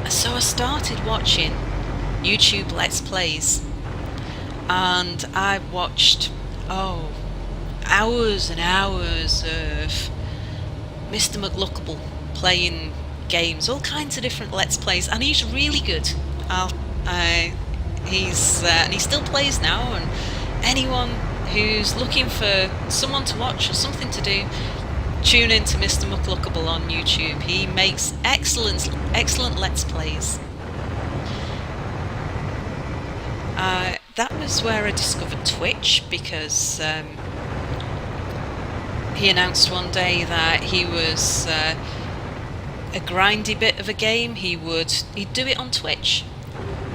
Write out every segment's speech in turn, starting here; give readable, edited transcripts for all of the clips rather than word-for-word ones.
So I started watching YouTube Let's Plays, and I watched, hours and hours of Mr. Muckluck playing games, all kinds of different Let's Plays, and he's really good. And he still plays now, and anyone who's looking for someone to watch or something to do, tune in to Mr. Muckluck on YouTube. He makes excellent Let's Plays. That was where I discovered Twitch, because he announced one day that he was a grindy bit of a game. He'd do it on Twitch.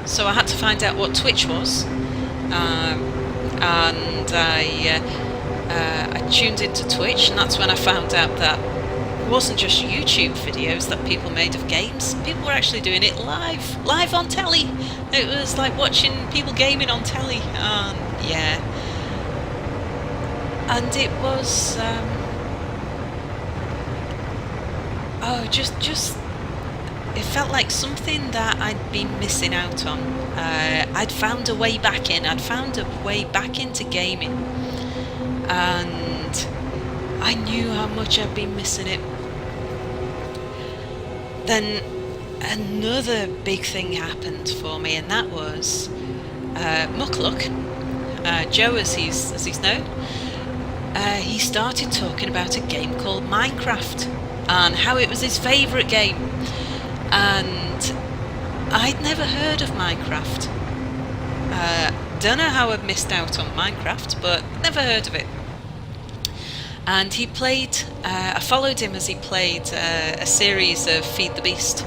So I had to find out what Twitch was, and I tuned into Twitch, and that's when I found out that it wasn't just YouTube videos that people made of games. People were actually doing it live on telly. It was like watching people gaming on telly, and yeah. And it was just it felt like something that I'd been missing out on. I'd found a way back in. I'd found a way back into gaming, and I knew how much I'd been missing it. Then another big thing happened for me, and that was Muckluck, Joe as he's known. He started talking about a game called Minecraft and how it was his favourite game, and I'd never heard of Minecraft. Don't know how I've missed out on Minecraft, but never heard of it. And he played, I followed him as he played a series of Feed the Beast.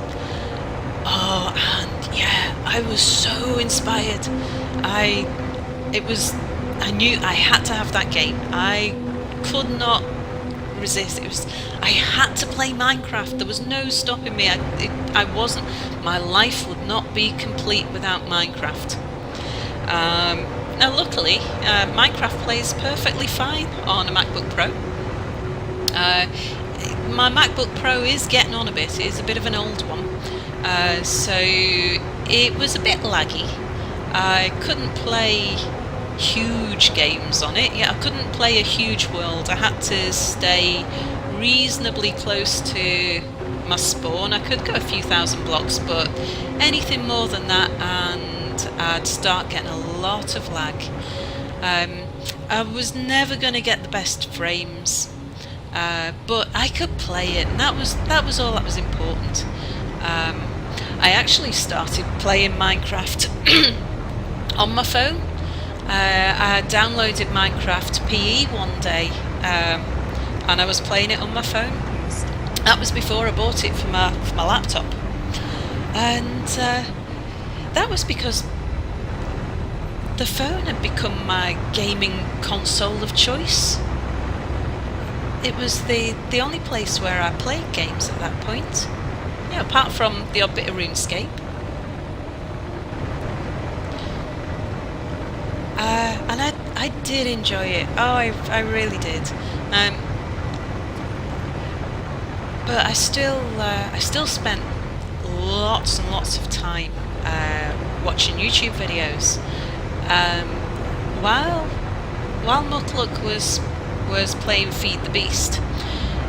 Oh, and yeah, I was so inspired. I knew I had to have that game. I could not resist. I had to play Minecraft. There was no stopping me. My life would not be complete without Minecraft. Now luckily, Minecraft plays perfectly fine on a MacBook Pro. My MacBook Pro is getting on a bit. It's a bit of an old one, so it was a bit laggy. I couldn't play huge games on it. Yeah, I couldn't play a huge world. I had to stay reasonably close to my spawn. I could go a few thousand blocks, but anything more than that and I'd start getting a lot of lag. I was never going to get the best frames, but I could play it, and that was all that was important. I actually started playing Minecraft on my phone. I downloaded Minecraft PE one day, and I was playing it on my phone. That was before I bought it for my laptop, and that was because the phone had become my gaming console of choice. It was the only place where I played games at that point, apart from the odd bit of RuneScape. And I did enjoy it. Oh, I really did. But I still spent lots and lots of time watching YouTube videos. While Muckluck was playing Feed the Beast,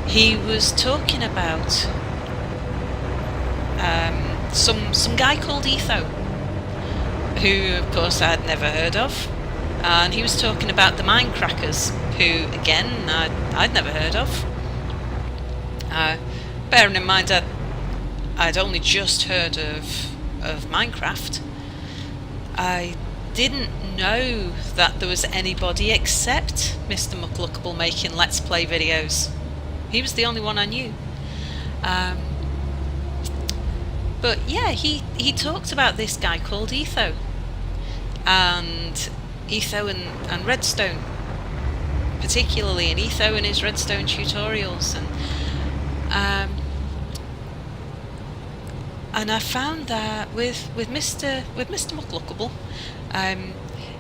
he was talking about some guy called Etho, who of course I'd never heard of, and he was talking about the Mindcrackers, who again I'd never heard of. Bearing in mind I'd only just heard of Minecraft, I didn't know that there was anybody except Mr. Muckluck making Let's Play videos. He was the only one I knew. But yeah, he talked about this guy called Etho, and Etho and Redstone, particularly, and Etho and his Redstone tutorials, and I found that with Mr. Muckluck,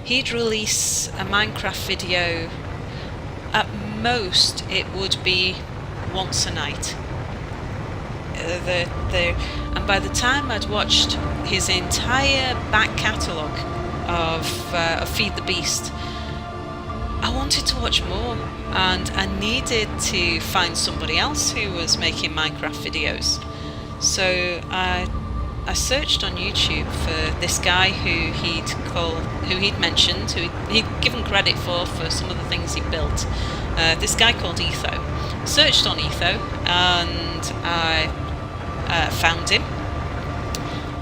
he'd release a Minecraft video. At most, it would be once a night. And by the time I'd watched his entire back catalogue of Feed the Beast, I wanted to watch more, and I needed to find somebody else who was making Minecraft videos. So I searched on YouTube for this guy who he'd mentioned, who he'd given credit for some of the things he built. This guy called Etho. Searched on Etho, and I found him.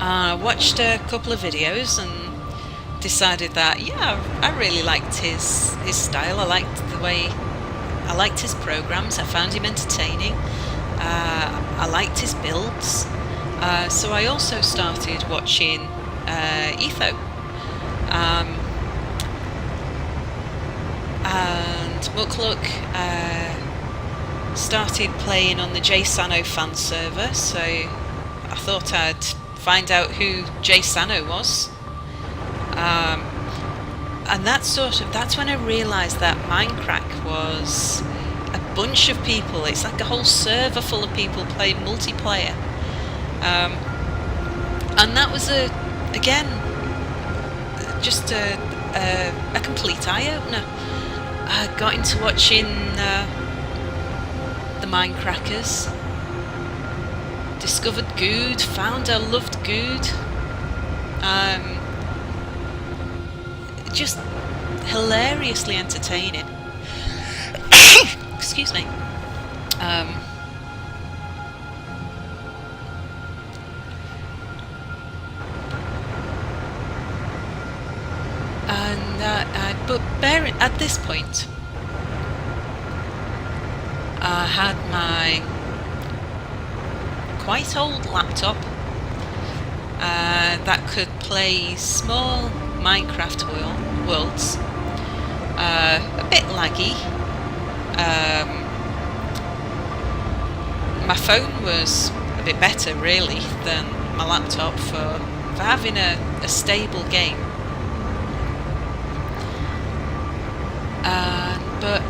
I watched a couple of videos and decided that, yeah, I really liked his style. I liked his programs. I found him entertaining. I liked his builds. So I also started watching Etho. And Muckluck started playing on the Sano fan server, so I thought I'd find out who Sano was. And that's when I realised that Mindcrack was a bunch of people. It's like a whole server full of people playing multiplayer. And that was just a complete eye-opener. I got into watching the Mindcrackers, discovered Guude, found I loved Guude. Just hilariously entertaining. Excuse me. But at this point, I had my quite old laptop that could play small Minecraft worlds, a bit laggy. My phone was a bit better, really, than my laptop for having a stable game. But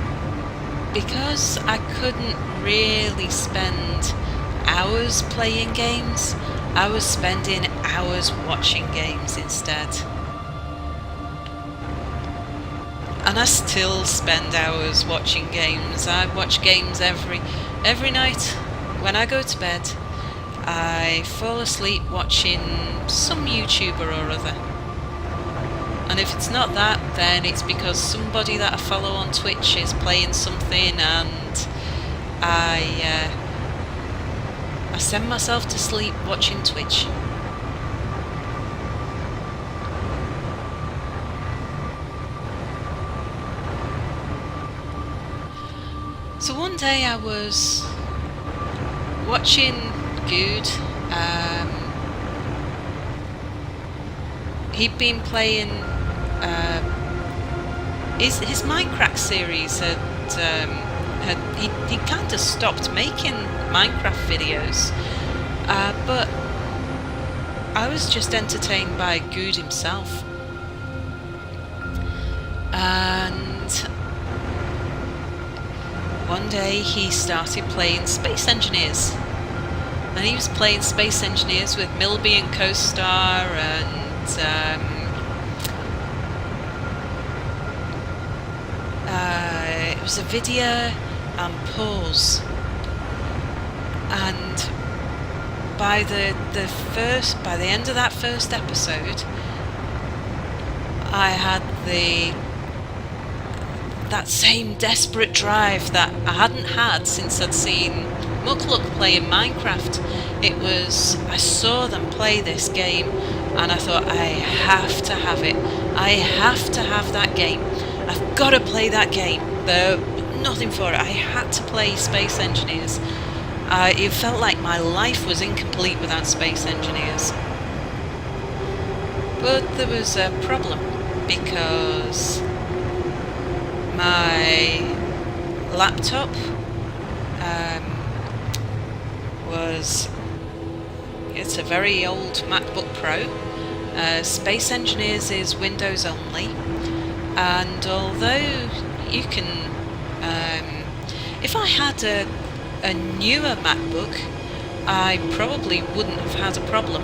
because I couldn't really spend hours playing games, I was spending hours watching games instead. And I still spend hours watching games. I watch games every night. When I go to bed, I fall asleep watching some YouTuber or other. And if it's not that, then it's because somebody that I follow on Twitch is playing something, and I send myself to sleep watching Twitch. So one day I was watching Guude. He'd been playing his Minecraft series he kind of stopped making Minecraft videos, but I was just entertained by Guude himself. And one day he started playing Space Engineers, and he was playing Space Engineers with Milby and Co-Star, and it was a video and pause. And by the end of that first episode, I had that same desperate drive that I hadn't had since I'd seen Muckluck playing Minecraft. I saw them play this game, and I thought, I have to have it. I have to have that game. I've got to play that game. There's nothing for it. I had to play Space Engineers. It felt like my life was incomplete without Space Engineers. But there was a problem, because my laptop it's a very old MacBook Pro. Space Engineers is Windows only, and although you can, if I had a newer MacBook I probably wouldn't have had a problem.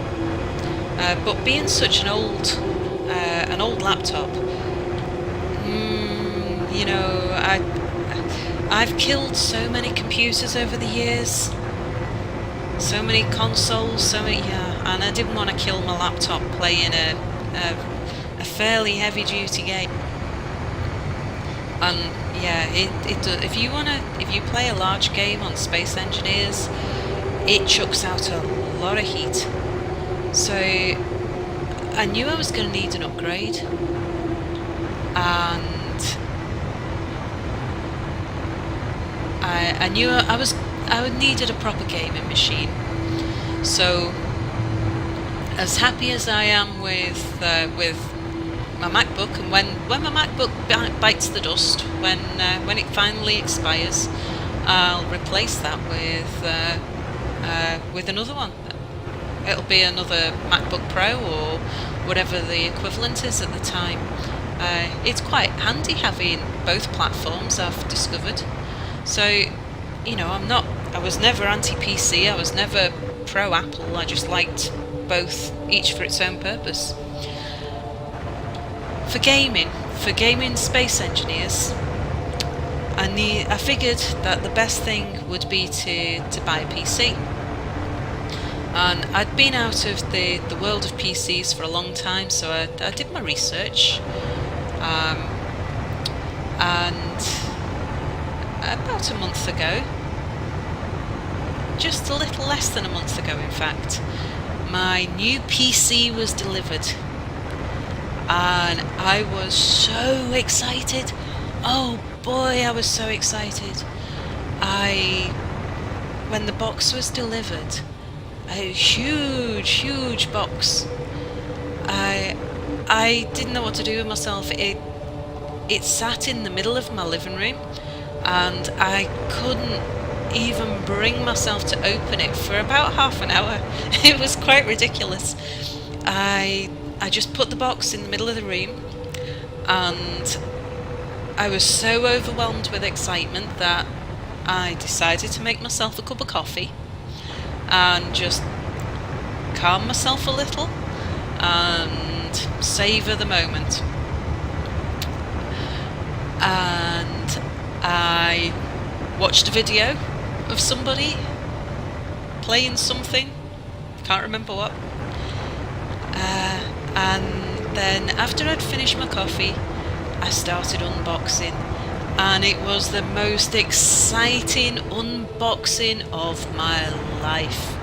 But being such an old laptop, you know, I've killed so many computers over the years, so many consoles, and I didn't want to kill my laptop playing a fairly heavy-duty game. And yeah, it does. If you play a large game on Space Engineers, it chucks out a lot of heat. So I knew I was going to need an upgrade, and I knew I needed a proper gaming machine. So as happy as I am with my MacBook, and when my MacBook bites the dust, when it finally expires, I'll replace that with another one. It'll be another MacBook Pro or whatever the equivalent is at the time. It's quite handy having both platforms, I've discovered. So, you know, I was never anti-PC, I was never pro-Apple, I just liked both, each for its own purpose. For gaming Space Engineers, I figured that the best thing would be to buy a PC. And I'd been out of the world of PCs for a long time, so I did my research. And about a month ago, just a little less than a month ago in fact, my new PC was delivered. And I was so excited. Oh boy, I was so excited. When the box was delivered, a huge box, I didn't know what to do with myself. It sat in the middle of my living room, and I couldn't even bring myself to open it for about half an hour. It was quite ridiculous. I just put the box in the middle of the room, and I was so overwhelmed with excitement that I decided to make myself a cup of coffee and just calm myself a little and savour the moment. And I watched a video of somebody playing something, can't remember what, and then after I'd finished my coffee, I started unboxing, and it was the most exciting unboxing of my life.